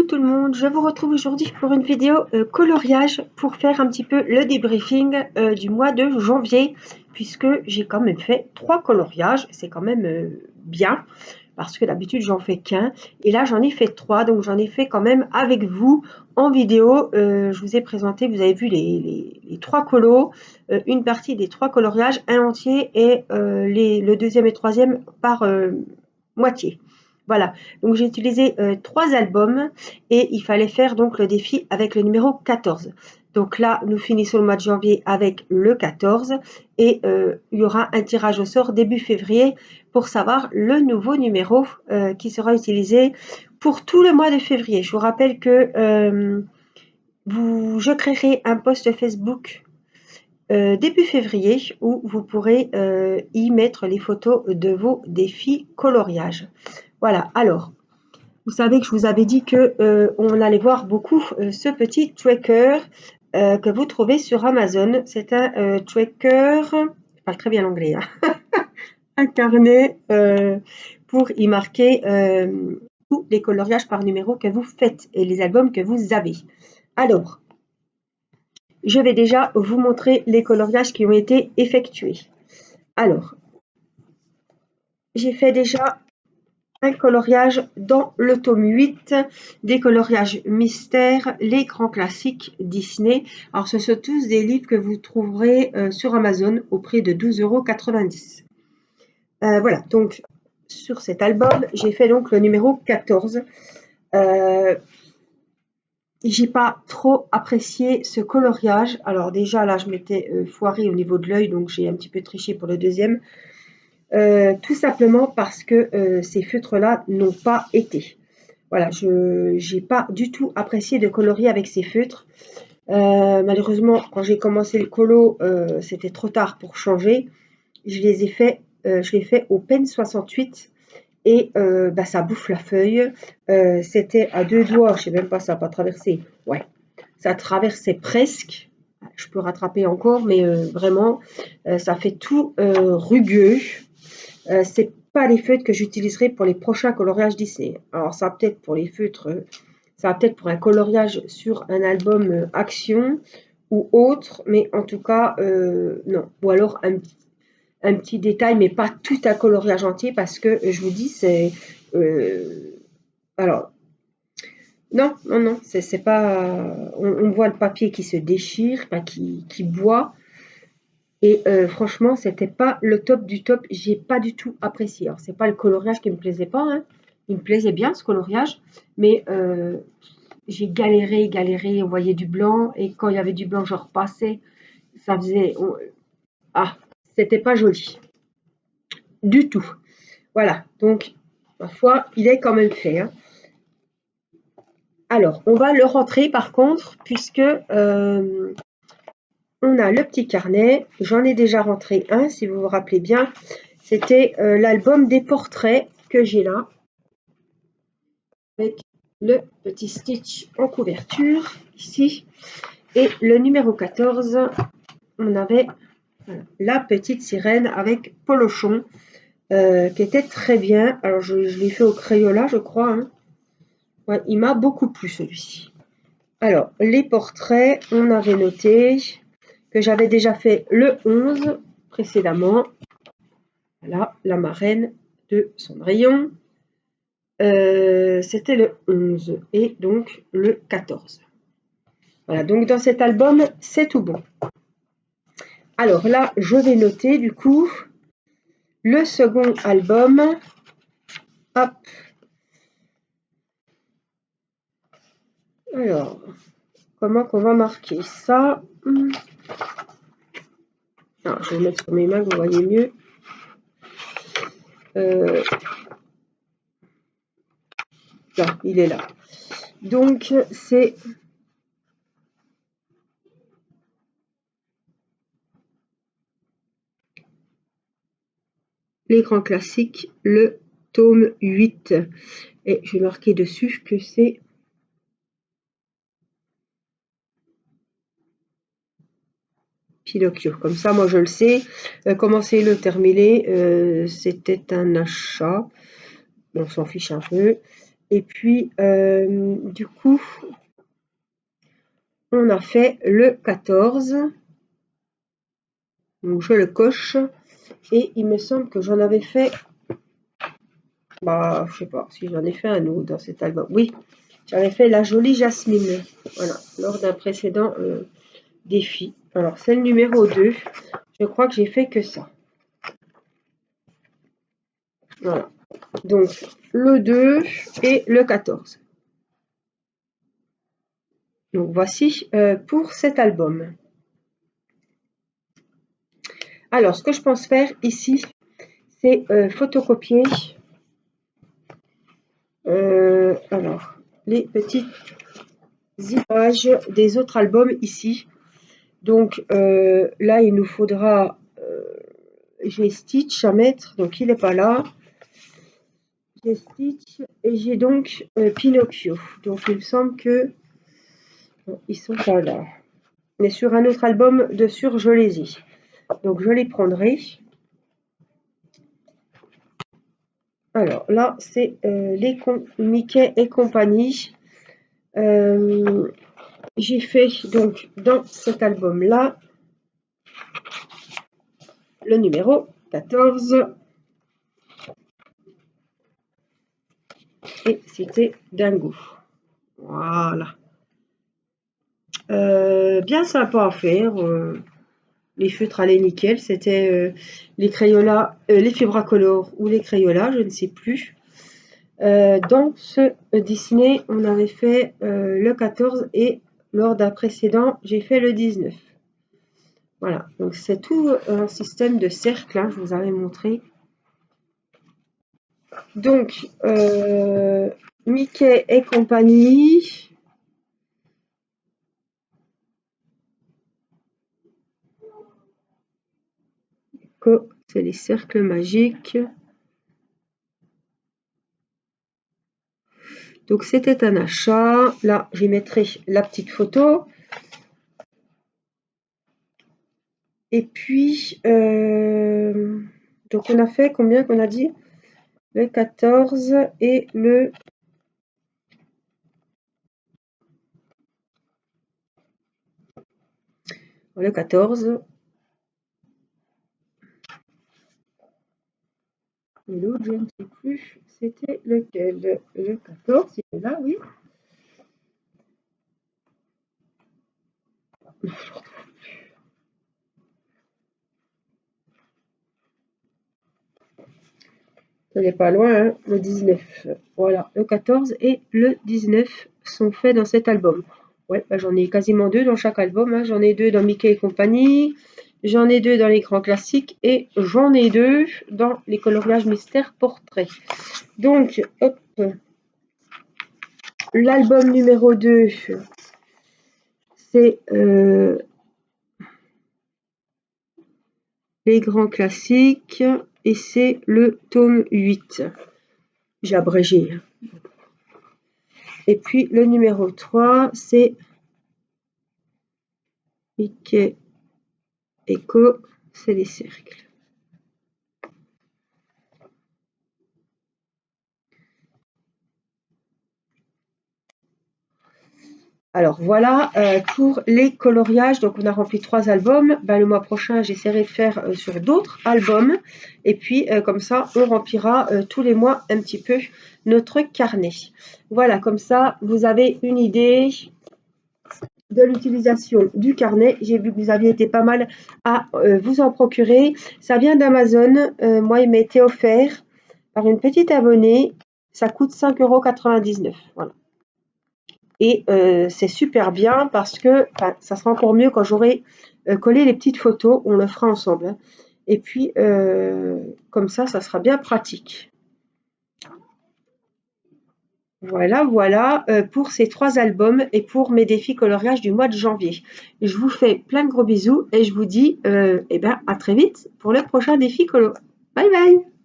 tout le monde, je vous retrouve aujourd'hui pour une vidéo coloriage pour faire un petit peu le débriefing du mois de janvier, puisque j'ai quand même fait 3 coloriages, c'est quand même bien, parce que d'habitude j'en fais qu'un, et là j'en ai fait 3, donc j'en ai fait quand même avec vous en vidéo. Je vous ai présenté, vous avez vu les 3 colos, une partie des 3 coloriages, un entier et le deuxième et troisième par moitié. Voilà, donc j'ai utilisé 3 albums et il fallait faire donc le défi avec le numéro 14. Donc là, nous finissons le mois de janvier avec le 14 et il y aura un tirage au sort début février pour savoir le nouveau numéro qui sera utilisé pour tout le mois de février. Je vous rappelle que je créerai un post Facebook début février où vous pourrez y mettre les photos de vos défis coloriage. Voilà, alors, vous savez que je vous avais dit que on allait voir beaucoup ce petit tracker que vous trouvez sur Amazon. C'est un tracker, je parle très bien l'anglais, hein, un carnet pour y marquer tous les coloriages par numéro que vous faites et les albums que vous avez. Alors, je vais déjà vous montrer les coloriages qui ont été effectués. Alors, j'ai fait déjà un coloriage dans le tome 8, des coloriages mystères, les grands classiques Disney. Alors, ce sont tous des livres que vous trouverez sur Amazon au prix de 12,90 €. Voilà, donc sur cet album, j'ai fait donc le numéro 14. J'ai pas trop apprécié ce coloriage. Alors déjà, là, je m'étais foirée au niveau de l'œil, donc j'ai un petit peu triché pour le deuxième. Tout simplement parce que ces feutres-là n'ont pas été. Voilà, je n'ai pas du tout apprécié de colorier avec ces feutres. Malheureusement, quand j'ai commencé le colo, c'était trop tard pour changer. Je l'ai fait au Pen 68 et ça bouffe la feuille. C'était à 2 doigts, je sais même pas, ça n'a pas traversé. Ouais, ça traversait presque. Je peux rattraper encore, mais vraiment, ça fait tout rugueux. C'est pas les feutres que j'utiliserai pour les prochains coloriages Disney. Alors ça va peut-être pour les feutres, ça va peut-être pour un coloriage sur un album action ou autre, mais en tout cas non. Ou alors un petit détail, mais pas tout un coloriage entier parce que je vous dis c'est alors non, c'est pas. On voit le papier qui se déchire, qui boit. Et franchement, c'était pas le top du top. J'ai pas du tout apprécié. Alors, c'est pas le coloriage qui me plaisait pas, hein. Il me plaisait bien ce coloriage, mais j'ai galéré. On voyait du blanc et quand il y avait du blanc, je repassais. Ça faisait c'était pas joli du tout. Voilà. Donc, ma foi, il est quand même fait, hein. Alors, on va le rentrer par contre, puisque on a le petit carnet. J'en ai déjà rentré un, si vous vous rappelez bien. C'était l'album des portraits que j'ai là, avec le petit Stitch en couverture, ici. Et le numéro 14, on avait la petite sirène avec Polochon, qui était très bien. Alors, je l'ai fait au Crayola, je crois, hein. Ouais, il m'a beaucoup plu, celui-ci. Alors, les portraits, on avait noté que j'avais déjà fait le 11 précédemment. Voilà, la marraine de Cendrillon. C'était le 11 et donc le 14. Voilà, donc dans cet album, c'est tout bon. Alors là, je vais noter du coup le second album. Hop. Alors, comment qu'on va marquer ça? Alors, je vais mettre sur mes mains, vous voyez mieux. Là, il est là. Donc, c'est les grands classiques, le tome 8. Et je vais marquer dessus que c'est Pinocchio. Comme ça, moi, je le sais. Commencez-le, terminez. C'était un achat. On s'en fiche un peu. Et puis, du coup, on a fait le 14. Donc, je le coche. Et il me semble que j'en avais fait, bah, je sais pas si j'en ai fait un autre dans cet album. Oui, j'avais fait la jolie Jasmine, voilà, lors d'un précédent défi. Alors, c'est le numéro 2. Je crois que j'ai fait que ça. Voilà. Donc, le 2 et le 14. Donc, voici pour cet album. Alors, ce que je pense faire ici, c'est photocopier alors, les petites images des autres albums ici. Donc, là, il nous faudra... j'ai Stitch à mettre, donc il n'est pas là. J'ai Stitch et j'ai donc Pinocchio. Donc, il me semble que... bon, ils sont pas là. Mais sur un autre album, de sûr, je les ai. Donc, je les prendrai. Alors, là, c'est les Mickey et compagnie. J'ai fait, donc, dans cet album-là, le numéro 14. Et c'était Dingo. Voilà. Bien sympa à faire. Les feutres allaient nickel. C'était les Crayolas, les Fibracolor ou les Crayolas, je ne sais plus. Dans ce Disney, on avait fait le 14 et lors d'un précédent, j'ai fait le 19. Voilà, donc c'est tout un système de cercle, hein, je vous avais montré. Donc, Mickey et compagnie. C'est les cercles magiques. Donc, c'était un achat. Là, j'y mettrai la petite photo. Et puis, donc on a fait combien qu'on a dit? Le 14 et le... Le 14. Et l'autre, je ne sais plus. C'était lequel? Le 14, il est là, oui. Ce n'est pas loin, hein, le 19. Voilà, le 14 et le 19 sont faits dans cet album. Ouais, bah, j'en ai quasiment 2 dans chaque album. Hein. J'en ai 2 dans Mickey et compagnie, j'en ai 2 dans les grands classiques et j'en ai 2 dans les coloriages mystères portraits. Donc, hop, l'album numéro 2, c'est les grands classiques et c'est le tome 8. J'ai abrégé. Et puis le numéro 3, c'est Mickey Echo, c'est les cercles. Alors voilà pour les coloriages. Donc on a rempli 3 albums. Ben, le mois prochain, j'essaierai de faire sur d'autres albums. Et puis comme ça, on remplira tous les mois un petit peu notre carnet. Voilà, comme ça, vous avez une idée de l'utilisation du carnet. J'ai vu que vous aviez été pas mal à vous en procurer. Ça vient d'Amazon. Moi, il m'a été offert par une petite abonnée. Ça coûte 5,99 €. Voilà. Et c'est super bien parce que ça sera encore mieux quand j'aurai collé les petites photos. On le fera ensemble. Hein. Et puis, comme ça sera bien pratique. Voilà, voilà pour ces 3 albums et pour mes défis coloriage du mois de janvier. Je vous fais plein de gros bisous et je vous dis à très vite pour le prochain défi colo. Bye bye!